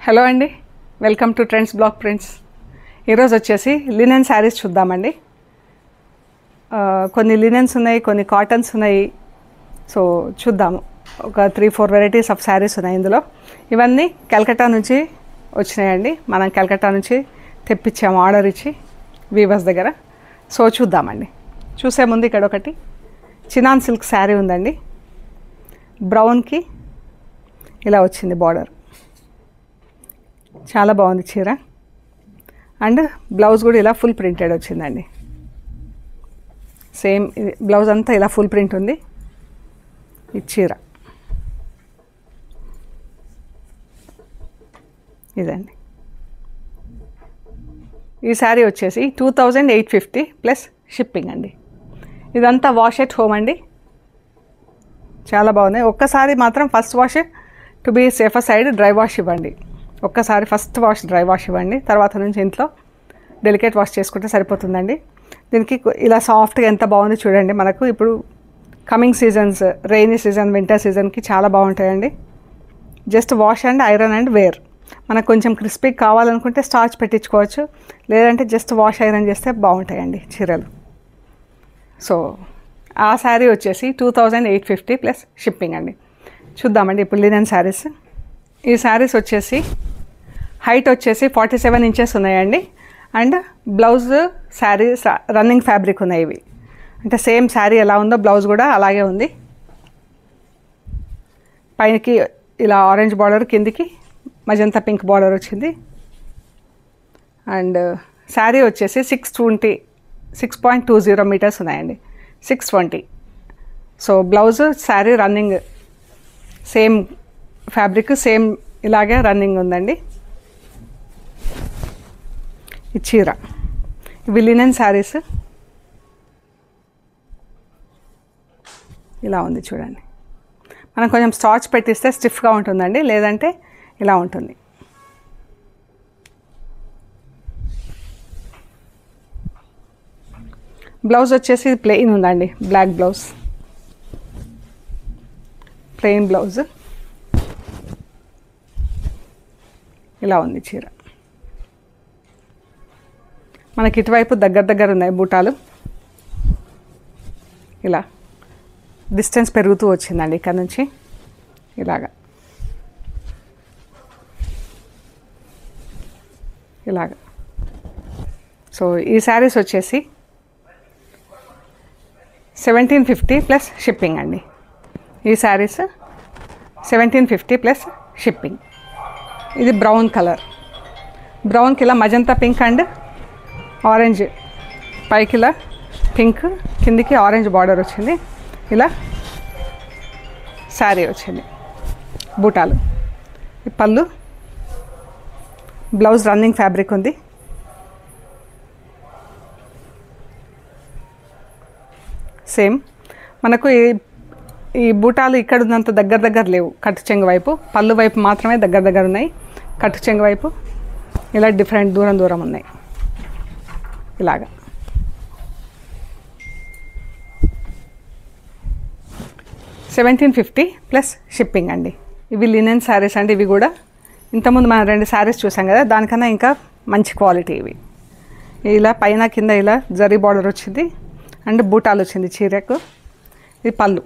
Hello అండి, welcome to trends block prints. ఈరోజు వచ్చేసి లినెన్ శారీస్ చూద్దామండి. కొన్ని లినెన్స్ ఉన్నాయి, కొన్ని కాటన్స్ ఉన్నాయి. సో చూద్దాము. ఒక 3-4 వెరైటీస్ ఆఫ్ శారీస్ ఉన్నాయి ఇందులో. ఇవన్నీ కలకత్తా నుంచి వచ్చినాయండి. మనం కలకత్తా నుంచి తెప్పించాము ఆర్డర్ ఇచ్చి వీవర్స్ దగ్గర. సో చూద్దామండి. చూసే ముందు ఇక్కడ ఒకటి చినాన్ సిల్క్ శారీ ఉందండి. బ్రౌన్కి ఇలా వచ్చింది బార్డర్, చాలా బాగుంది చీర. అండ్ బ్లౌజ్ కూడా ఇలా ఫుల్ ప్రింటెడ్ వచ్చిందండి. సేమ్ బ్లౌజ్ అంతా ఇలా ఫుల్ ప్రింట్ ఉంది. ఈ చీర ఇదండి. ఈ శారీ వచ్చేసి 2850 ప్లస్ షిప్పింగ్ అండి. ఇదంతా వాష్ ఎట్ హోమ్ అండి. చాలా బాగుంది. ఒక్కసారి మాత్రం first wash to be safer side dry wash ఇవ్వండి. ఒక్కసారి ఫస్ట్ వాష్ డ్రై వాష్ ఇవ్వండి, తర్వాత నుంచి ఇంట్లో డెలికేట్ వాష్ చేసుకుంటే సరిపోతుందండి. దీనికి ఇలా సాఫ్ట్గా ఎంత బాగుంది చూడండి. మనకు ఇప్పుడు coming seasons, rainy season, winter సీజన్కి చాలా బాగుంటాయండి. Just wash and iron and wear. మనకు కొంచెం క్రిస్పీ కావాలనుకుంటే స్టార్చ్ పెట్టించుకోవచ్చు, లేదంటే జస్ట్ వాష్ ఐరన్ చేస్తే బాగుంటాయండి చీరలు. సో ఆ శారీ వచ్చేసి 2850 ప్లస్ షిప్పింగ్ అండి. చూద్దామండి ఇప్పుడు లినెన్ శారీస్. ఈ శారీస్ వచ్చేసి హైట్ వచ్చేసి 47 ఇంచెస్ ఉన్నాయండి. And blouse sari running fabric ఉన్నాయి ఇవి. అంటే సేమ్ శారీ ఎలా ఉందో బ్లౌజ్ కూడా అలాగే ఉంది. పైనకి ఇలా ఆరెంజ్ బార్డర్, కిందికి మజంతా పింక్ బార్డర్ వచ్చింది. అండ్ శారీ వచ్చేసి 6.20 మీటర్స్ ఉన్నాయండి. 620. So blouse sari running same fabric, same ఇలాగే రన్నింగ్ ఉందండి. ఈ చీర ఇవి లినెన్ శారీస్. ఇలా ఉంది చూడండి. మనం కొంచెం స్టార్చ్ పెట్టిస్తే స్టిఫ్గా ఉంటుందండి, లేదంటే ఇలా ఉంటుంది. బ్లౌజ్ వచ్చేసి ప్లెయిన్ ఉందండి, బ్లాక్ బ్లౌజ్, ప్లెయిన్ బ్లౌజ్. ఇలా ఉంది చీర. మనకి ఇటువైపు దగ్గర ఉన్నాయి బూటాలు. ఇలా డిస్టెన్స్ పెరుగుతూ వచ్చిందండి ఇక్కడ నుంచి ఇలాగా. సో ఈ శారీస్ వచ్చేసి 1750 ప్లస్ షిప్పింగ్ అండి. ఈ శారీస్ 1750 ప్లస్ షిప్పింగ్. ఇది బ్రౌన్ కలర్. బ్రౌన్కి ఇలా మజంతా పింక్ అండ్ ఆరెంజ్, పైకి ఇలా పింక్, కిందికి ఆరెంజ్ బార్డర్ వచ్చింది. ఇలా శారీ వచ్చింది. బూటాలు, ఈ పళ్ళు, బ్లౌజ్ రన్నింగ్ ఫ్యాబ్రిక్ ఉంది. సేమ్ మనకు ఈ బూటాలు ఇక్కడ ఉన్నంత దగ్గర లేవు. కట్టు చెంగు వైపు, పళ్ళు వైపు మాత్రమే దగ్గర ఉన్నాయి. కట్టు చెంగు వైపు ఇలా డిఫరెంట్ దూరం ఉన్నాయి. ఇలాగా 1750 ప్లస్ షిప్పింగ్ అండి. ఇవి లినెన్ శారీస్ అండి. ఇవి కూడా ఇంతకుముందు మనం 2 శారీస్ చూసాం కదా, దానికన్నా ఇంకా మంచి క్వాలిటీ ఇవి. ఇలా పైన కింద ఇలా జరీ బార్డర్ వచ్చింది అండ్ బూటాలు వచ్చింది చీరకు. ఇది పళ్ళు.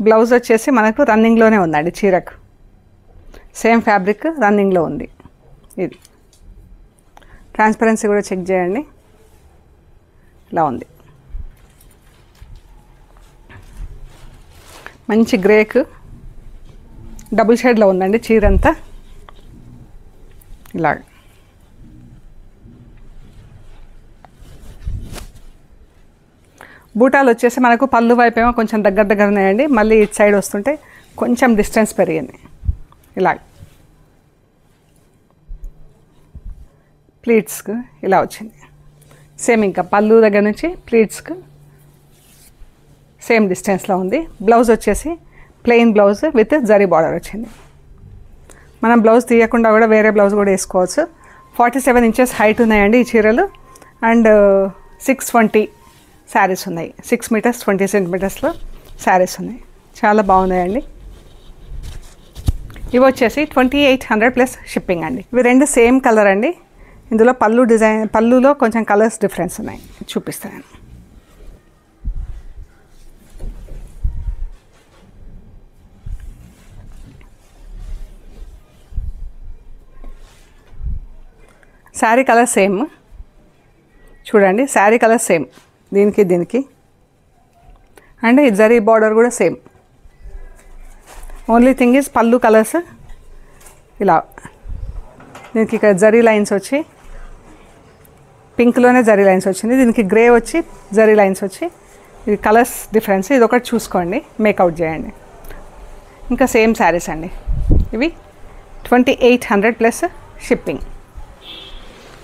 బ్లౌజ్ వచ్చేసి మనకు రన్నింగ్లోనే ఉందండి చీరకు. సేమ్ ఫ్యాబ్రిక్ రన్నింగ్లో ఉంది. ఇది ట్రాన్స్పరెన్సీ కూడా చెక్ చేయండి. ఇలా ఉంది. మంచి గ్రేక్ డబుల్ షేడ్లో ఉందండి చీర అంతా. ఇలాగ బూటాలు వచ్చేసి మనకు పళ్ళు వైపేమో కొంచెం దగ్గర ఉన్నాయండి. మళ్ళీ ఇటు సైడ్ వస్తుంటే కొంచెం డిస్టెన్స్ పెరిగింది. ఇలాగ ప్లీట్స్కి ఇలా వచ్చింది. సేమ్ ఇంకా పళ్ళు దగ్గర నుంచి ప్లీట్స్కి సేమ్ డిస్టెన్స్లో ఉంది. బ్లౌజ్ వచ్చేసి plain blouse with zari border వచ్చింది. మనం బ్లౌజ్ తీయకుండా కూడా వేరే బ్లౌజ్ కూడా వేసుకోవచ్చు. 47 ఇంచెస్ హైట్ ఉన్నాయండి ఈ చీరలు. అండ్ 620 శారీస్ ఉన్నాయి. 6 మీటర్స్ 20 సెంటీమీటర్స్లో శారీస్ ఉన్నాయి. చాలా బాగున్నాయండి. ఇవి వచ్చేసి 2800 ప్లస్ షిప్పింగ్ అండి. ఇవి రెండు సేమ్ కలర్ అండి. ఇందులో పళ్ళు డిజైన్, పళ్ళులో కొంచెం కలర్స్ డిఫరెన్స్ ఉన్నాయి, చూపిస్తాను. శారీ కలర్ సేమ్ చూడండి, శారీ కలర్ సేమ్ దీనికి అండ్ ఈ జరీ బార్డర్ కూడా సేమ్. ఓన్లీ థింగ్ ఈజ్ పళ్ళు కలర్స్ ఇలా, దీనికి ఇక్కడ జరీ లైన్స్ వచ్చి పింక్లోనే జరీ లైన్స్ వచ్చింది, దీనికి గ్రే వచ్చి జరీ లైన్స్ వచ్చి, ఇది కలర్స్ డిఫరెన్స్. ఇది ఒకటి చూసుకోండి, మేకౌట్ చేయండి. ఇంకా సేమ్ శారీస్ అండి ఇవి. 2800 ప్లస్ షిప్పింగ్.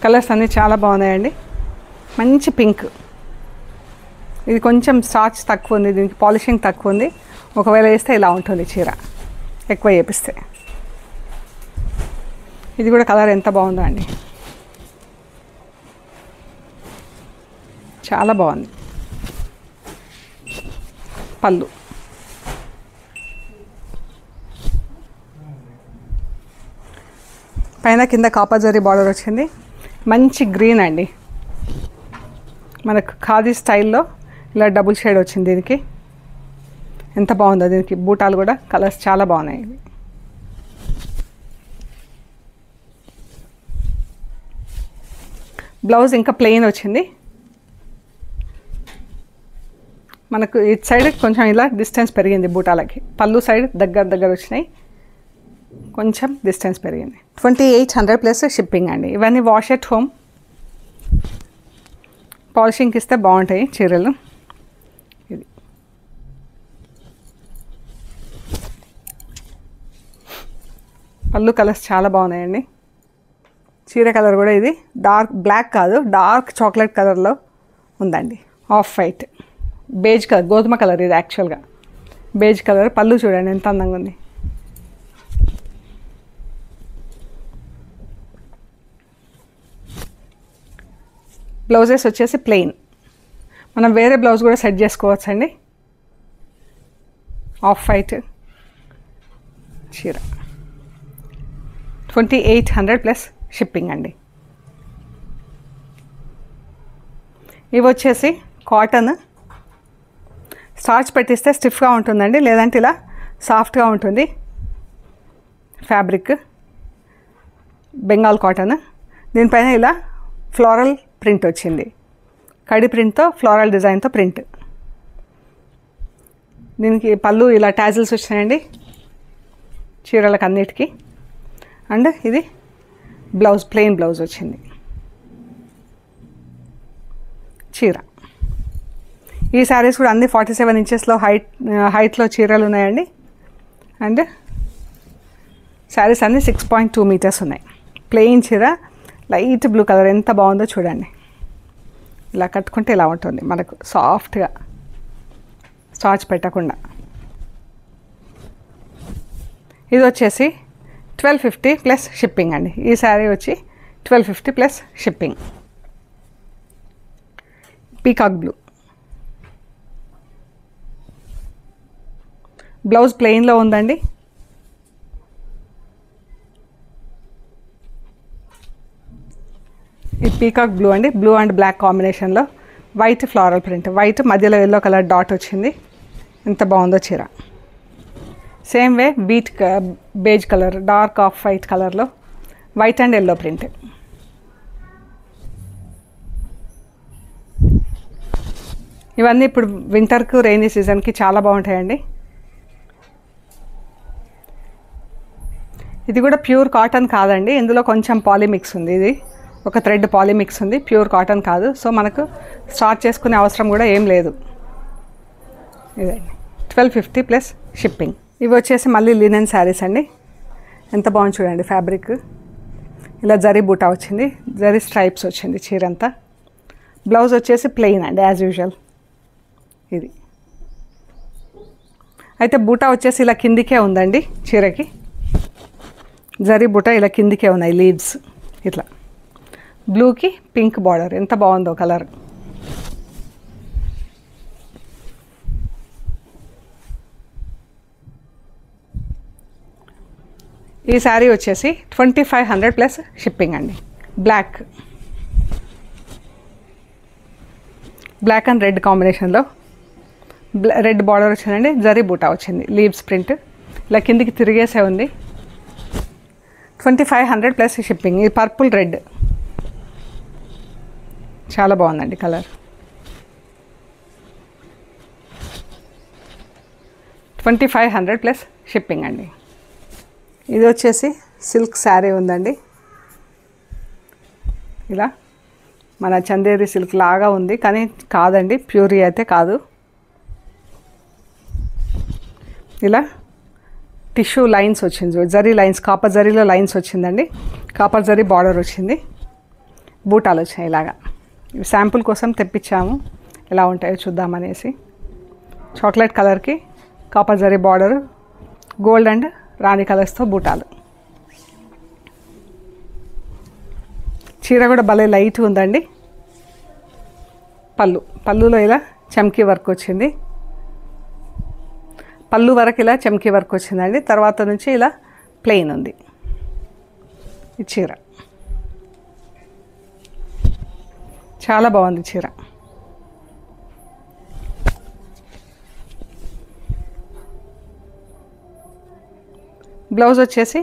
కలర్స్ అన్నీ చాలా బాగున్నాయండి. మంచి పింక్, ఇది కొంచెం స్టార్చ్ తక్కువ ఉంది, దీనికి పాలిషింగ్ తక్కువ ఉంది. ఒకవేళ వేస్తే ఇలా ఉంటుంది చీర, ఎక్కువ చేపిస్తే. ఇది కూడా కలర్ ఎంత బాగుందో అండి, చాలా బాగుంది. పళ్ళు పైన కింద కాపర్ జరీ బార్డర్ వచ్చింది. మంచి గ్రీన్ అండి, మనకు ఖాదీ స్టైల్లో ఇలా డబుల్ షేడ్ వచ్చింది. దీనికి ఎంత బాగుందో, దీనికి బూటాలు కూడా కలర్స్ చాలా బాగున్నాయి. బ్లౌజ్ ఇంకా ప్లెయిన్ వచ్చింది. మనకు ఇటు సైడ్ కొంచెం ఇలా డిస్టెన్స్ పెరిగింది బూటాలకి, పళ్ళు సైడ్ దగ్గర వచ్చినాయి, కొంచెం డిస్టెన్స్ పెరిగింది. 2800 ప్లస్ షిప్పింగ్ అండి. ఇవన్నీ వాష్ ఎట్ హోమ్, పాలిషింగ్కి ఇస్తే బాగుంటాయి చీరలు. ఇది పళ్ళు కలర్స్ చాలా బాగున్నాయండి. చీర కలర్ కూడా ఇది డార్క్ బ్లాక్ కాదు, డార్క్ చాక్లెట్ కలర్లో ఉందండి. ఆఫ్ వైట్ బేజ్ కలర్, గోధుమ కలర్ ఇది యాక్చువల్గా బేజ్ కలర్. పళ్ళు చూడండి ఎంత అందంగా ఉంది. బ్లౌజెస్ వచ్చేసి ప్లెయిన్, మనం వేరే బ్లౌజ్ కూడా సెట్ చేసుకోవచ్చు అండి. ఆఫ్ వైట్ చీర 2800 ప్లస్ షిప్పింగ్ అండి. ఇవి వచ్చేసి కాటన్, స్టార్చ్ పెట్టిస్తే స్టిఫ్గా ఉంటుందండి, లేదంటే ఇలా సాఫ్ట్గా ఉంటుంది. Fabric Bengal cotton. దీనిపైన ఇలా ఫ్లోరల్ ప్రింట్ వచ్చింది, కడి ప్రింట్తో ఫ్లోరల్ డిజైన్తో ప్రింట్. దీనికి పళ్ళు ఇలా టాజిల్స్ వచ్చినాయండి చీరలకు అన్నిటికీ. అండ్ ఇది బ్లౌజ్, ప్లెయిన్ బ్లౌజ్ వచ్చింది చీర. ఈ శారీస్ కూడా అన్ని 47 ఇంచెస్లో హైట్లో చీరలు ఉన్నాయండి. అండ్ శారీస్ అన్నీ 6.2 మీటర్స్ ఉన్నాయి. ప్లెయిన్ చీర, లైట్ బ్లూ కలర్ ఎంత బాగుందో చూడండి. ఇలా కట్టుకుంటే ఇలా ఉంటుంది మనకు సాఫ్ట్గా, స్టార్చ్ పెట్టకుండా. ఇది వచ్చేసి 1250 ప్లస్ షిప్పింగ్ అండి. ఈ శారీ వచ్చి 1250 plus shipping. Peacock blue, blouse ప్లెయిన్లో ఉందండి. ఈ పీకాక్ బ్లూ అండి, బ్లూ అండ్ బ్లాక్ కాంబినేషన్లో వైట్ ఫ్లోరల్ ప్రింట్, వైట్ మధ్యలో ఎల్లో కలర్ డాట్ వచ్చింది. ఎంత బాగుందో చీర. సేమ్ వే బీట్ beige colour, dark off white కలర్లో వైట్ అండ్ ఎల్లో ప్రింట్. ఇవన్నీ ఇప్పుడు వింటర్కు, రెయినీ సీజన్కి చాలా బాగుంటాయండి. ఇది కూడా ప్యూర్ కాటన్ కాదండి, ఇందులో కొంచెం పాలిమిక్స్ ఉంది. ఇది ఒక థ్రెడ్ పాలిమిక్స్ ఉంది, ప్యూర్ కాటన్ కాదు. సో మనకు స్టార్ట్ చేసుకునే అవసరం కూడా ఏం లేదు. ఇదండి 1250 ప్లస్ షిప్పింగ్. ఇవి వచ్చేసి మళ్ళీ లినెన్ శారీస్ అండి. ఎంత బాగుంది చూడండి ఫ్యాబ్రిక్. ఇలా జరీ బూటా వచ్చింది, జరీ స్ట్రైప్స్ వచ్చింది చీరంతా. బ్లౌజ్ వచ్చేసి ప్లెయిన్ అండి యాజ్ యూజువల్. ఇది అయితే బూటా వచ్చేసి ఇలా కిందికే ఉందండి చీరకి. జరీ బూటా ఇలా కిందికే ఉన్నాయి, లీవ్స్ ఇట్లా. బ్లూకి పింక్ బార్డర్, ఎంత బాగుందో కలర్. ఈ శారీ వచ్చేసి 2500 ప్లస్ షిప్పింగ్ అండి. బ్లాక్ అండ్ రెడ్ కాంబినేషన్లో రెడ్ బార్డర్ వచ్చిందండి. జరీ బూటా వచ్చింది, లీవ్స్ ప్రింట్ ఇలా కిందికి తిరిగేసే ఉంది. 2500 ప్లస్ షిప్పింగ్. ఇది పర్పుల్ రెడ్, చాలా బాగుందండి కలర్. 2500 ప్లస్ షిప్పింగ్ అండి. ఇది వచ్చేసి సిల్క్ శారీ ఉందండి. ఇలా మన చందేరి సిల్క్ లాగా ఉంది కానీ కాదండి, ప్యూరీ అయితే కాదు. ఇలా టిష్యూ లైన్స్ వచ్చింది, జరీ లైన్స్, కాపర్ జరీలో లైన్స్ వచ్చిందండి. కాపర్ జరీ బార్డర్ వచ్చింది, బూటాలు వచ్చినాయి ఇలాగా. ఇవి శాంపుల్ కోసం తెప్పించాము, ఎలా ఉంటాయో చూద్దామనేసి. చాక్లెట్ కలర్కి copper zari border, gold and rani కలర్స్తో బూటాలు. చీర కూడా భలే లైట్ ఉందండి. పళ్ళులో ఇలా చమ్కీ వర్క్ వచ్చింది. పళ్ళు వరకు ఇలా చమ్కీ వర్క్ వచ్చిందండి. తర్వాత నుంచి ఇలా ప్లెయిన్ ఉంది ఈ చీర. చాలా బాగుంది చీర. బ్లౌజ్ వచ్చేసి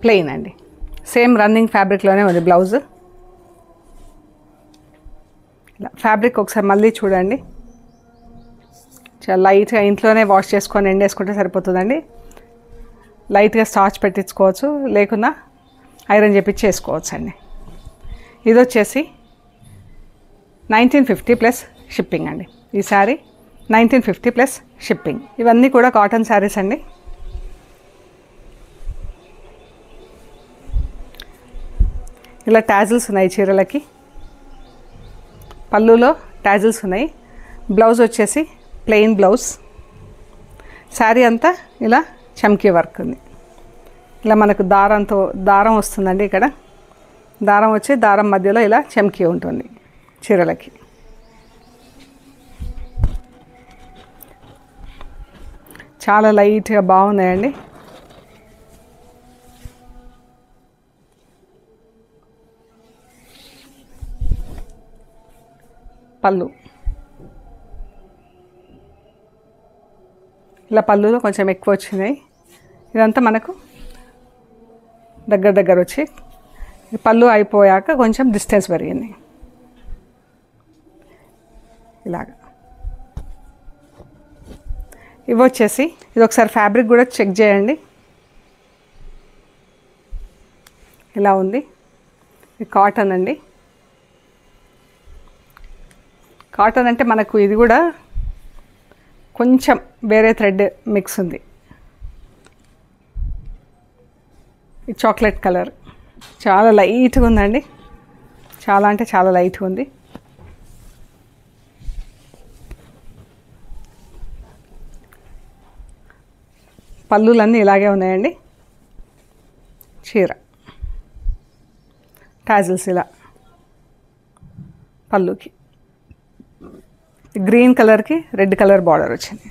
ప్లెయిన్ అండి, సేమ్ రన్నింగ్ ఫ్యాబ్రిక్లోనే ఉంది బ్లౌజ్. ఇలా ఫ్యాబ్రిక్ ఒకసారి మళ్ళీ చూడండి, చాలా లైట్గా ఇంట్లోనే వాష్ చేసుకొని ఎండేసుకుంటే సరిపోతుందండి. లైట్గా స్టార్చ్ పెట్టించుకోవచ్చు, లేకున్నా ఐరన్ చేపించి చేసుకోవచ్చు అండి. ఇది వచ్చేసి 1950 ప్లస్ షిప్పింగ్ అండి. ఈ శారీ 1950 ప్లస్ షిప్పింగ్. ఇవన్నీ కూడా కాటన్ శారీస్ అండి. ఇలా టాజిల్స్ ఉన్నాయి చీరలకి, పళ్ళులో టాజిల్స్ ఉన్నాయి. బ్లౌజ్ వచ్చేసి ప్లెయిన్ బ్లౌజ్. శారీ అంతా ఇలా చమ్కీ వర్క్ ఉంది. ఇలా మనకు దారం వస్తుందండి. ఇక్కడ దారం వచ్చి దారం మధ్యలో ఇలా చమ్కీ ఉంటుంది చీరలకి. చాలా లైట్గా బాగున్నాయండి. పళ్ళు ఇలా పళ్ళులో కొంచెం ఎక్కువ వచ్చినాయి. ఇదంతా మనకు దగ్గర వచ్చి పళ్ళు అయిపోయాక కొంచెం డిస్టెన్స్ పెరిగింది ఇలాగా. ఇవి వచ్చేసి ఇది ఒకసారి ఫ్యాబ్రిక్ కూడా చెక్ చేయండి, ఇలా ఉంది. ఇది కాటన్ అండి. కాటన్ అంటే మనకు ఇది కూడా కొంచెం వేరే థ్రెడ్ మిక్స్ ఉంది. ఈ చాక్లెట్ కలర్ చాలా లైట్గా ఉందండి, చాలా అంటే చాలా లైట్గా ఉంది. పళ్ళులన్నీ ఇలాగే ఉన్నాయండి. చీర టాజిల్స్ ఇలా పళ్ళుకి గ్రీన్ కలర్కి రెడ్ కలర్ బార్డర్ వచ్చింది.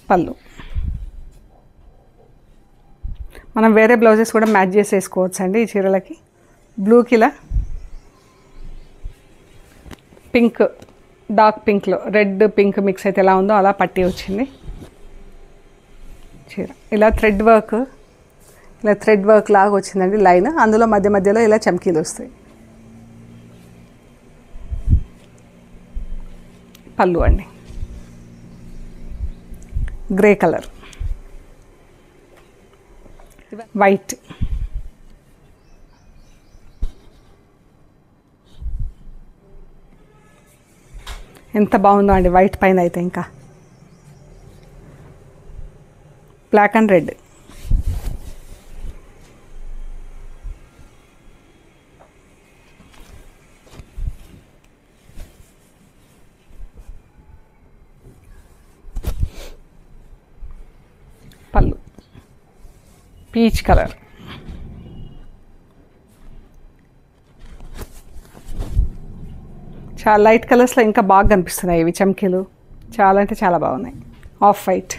పళ్ళు మనం వేరే బ్లౌజెస్ కూడా మ్యాచ్ చేసి వేసుకోవచ్చు అండి ఈ చీరలకి. బ్లూకి ఇలా పింక్, డార్క్ పింక్లో రెడ్ పింక్ మిక్స్ అయితే ఎలా ఉందో అలా పట్టి వచ్చింది చీర. ఇలా థ్రెడ్ వర్క్ లాగా వచ్చిందండి లైన్. అందులో మధ్యలో ఇలా చమ్కీలు వస్తాయి. పళ్ళు అండి గ్రే కలర్, వైట్. ఎంత బాగుందో అండి వైట్ పైన అయితే. ఇంకా బ్లాక్ అండ్ రెడ్. పళ్ళు పీచ్ కలర్. చాలా లైట్ కలర్స్లో ఇంకా బాగా కనిపిస్తున్నాయి ఇవి చమ్కీలు. చాలా అంటే చాలా బాగున్నాయి. ఆఫ్ వైట్,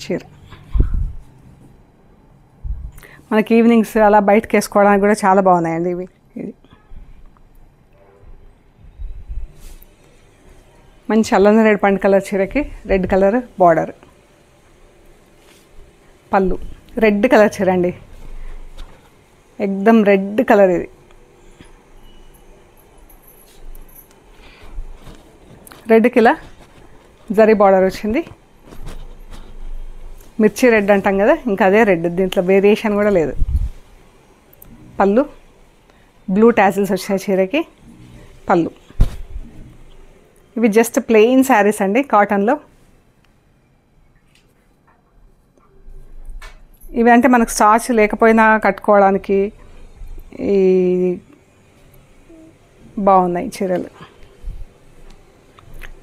చీర మనకి ఈవినింగ్స్ అలా బయటకు వేసుకోవడానికి కూడా చాలా బాగున్నాయండి ఇవి. ఇది మంచి అల్లం రెడ్ పండు కలర్ చీరకి రెడ్ కలర్ బార్డర్, పళ్ళు రెడ్ కలర్ చీర అండి, ఎక్దమ్ రెడ్ కలర్. ఇది రెడ్కి ఇలా జరీ బార్డర్ వచ్చింది. మిర్చి రెడ్ అంటాం కదా, ఇంకా అదే రెడ్, దీంట్లో వేరియేషన్ కూడా లేదు. పళ్ళు బ్లూ టాజిల్స్ వచ్చినాయి చీరకి, పళ్ళు. ఇవి జస్ట్ ప్లెయిన్ శారీస్ అండి కాటన్లో. ఇవి అంటే మనకు స్టార్చ్ లేకపోయినా కట్టుకోవడానికి ఈ బాగున్నాయి చీరలు.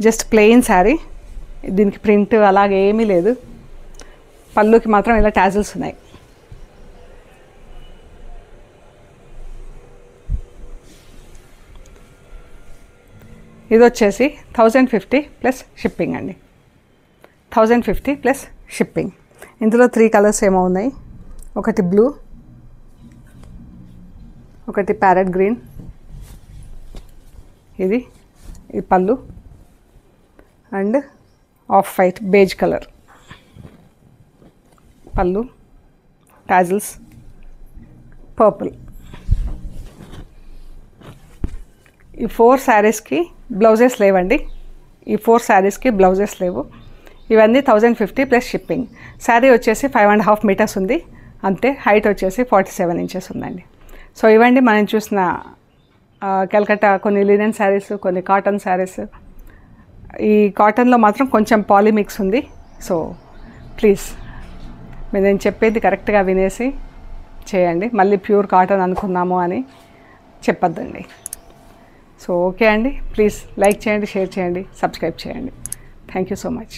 జస్ట్ ప్లెయిన్ శారీ, దీనికి ప్రింట్ అలాగే ఏమీ లేదు. పళ్ళుకి మాత్రం ఇలా టాజిల్స్ ఉన్నాయి. ఇది వచ్చేసి 1050 ప్లస్ షిప్పింగ్ అండి. 1050 ప్లస్ షిప్పింగ్. ఇందులో 3 కలర్స్ ఏమో ఉన్నాయి. ఒకటి బ్లూ, ఒకటి ప్యారెట్ గ్రీన్, ఇది పళ్ళు, and off white beige colour. పళ్ళు, టాజిల్స్, పర్పుల్. ఈ 4 శారీస్కి బ్లౌజెస్ లేవండి. ఈ 4 శారీస్కి బ్లౌజెస్ లేవు. ఇవన్నీ 1050 ప్లస్ షిప్పింగ్. శారీ వచ్చేసి 5.5 మీటర్స్ ఉంది అంతే. హైట్ వచ్చేసి 47 ఇంచెస్ ఉందండి. సో ఇవండి మనం చూసిన కలకత్తా కొన్ని లినెన్ శారీస్, కొన్ని కాటన్ శారీస్. ఈ కాటన్లో మాత్రం కొంచెం పాలిమిక్స్ ఉంది. సో ప్లీజ్ మీరు నేను చెప్పేది కరెక్ట్గా వినేసి చేయండి. మళ్ళీ ప్యూర్ కాటన్ అనుకున్నాము అని చెప్పొద్దండి. సో ఓకే అండి, ప్లీజ్ లైక్ చేయండి, షేర్ చేయండి, సబ్స్క్రైబ్ చేయండి. Thank you so much.